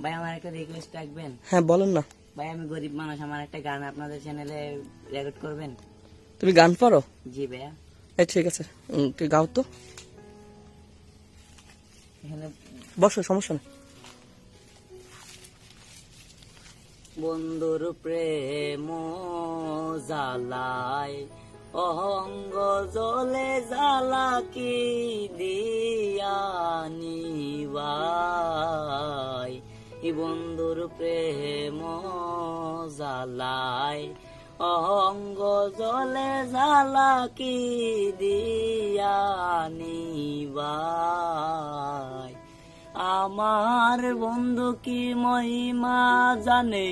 ভাই আমার একটা রিকোয়েস্ট রাখবেন? হ্যাঁ বলেন না। ভাই আমি গরিব মানুষ, আমার একটা গান আপনাদের চ্যানেলে রেকর্ড করবেন? তুমি গান পারো? জি ভাইয়া। এই ঠিক আছে, তুই গাও তো। এখানে বসো, সমস্যা নেই। বন্ধুর প্রেম জ্বালায় অহঙ্গ জলে জ্বালা কি দিয়ানি ভাই, বন্ধুর প্রেম জ্বালায় অহঙ্গ জলে জ্বালা কি দিয়ানি ভাই, আমার বন্ধু কি মহিমা জানে,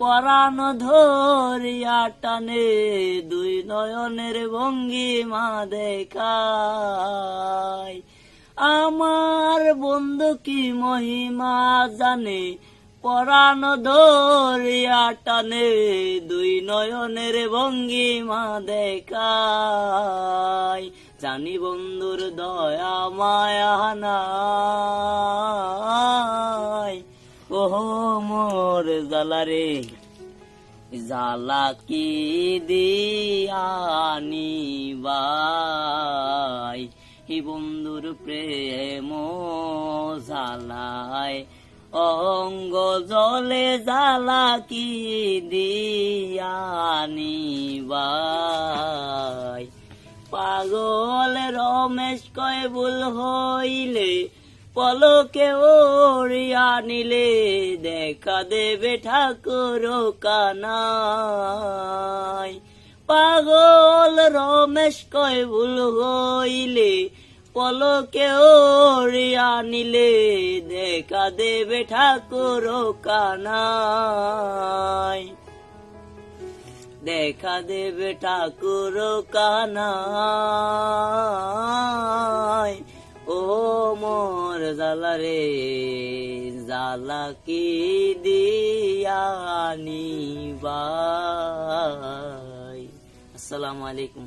পরাণ ধরিয়া টানে, দুই নয়নের ভঙ্গিমা দেখায়। আমার বন্ধু কি মহিমা জানে, পরাণ ধরিয়া টানে, দুই নয়নের ভঙ্গিমা দেখায়। জানি বন্ধুর দয়া মায়া নাই, ও মোর জ্বালারে জ্বালা কি দিয়ানি ভাই, বন্ধুর প্রেম জ্বালায় অঙ্গ জলে জ্বালা কি দিয়ানি ভাই। পাগল রমেশ কয় ভুল হইলে পলকে ওড়িয়া নিলে, দেখা দেবে ঠাকুর কানাই। পাগল রমেশ কয় ভুল হইলে পলকে ওড়িয়া নিলে, দেখা দেবে ঠাকুর কানাই। দেখা দেবে ঠাকুর কানাই, ও মোর জ্বালারে জ্বালা কি দিয়ানি ভাই। আসসালামু আলাইকুম।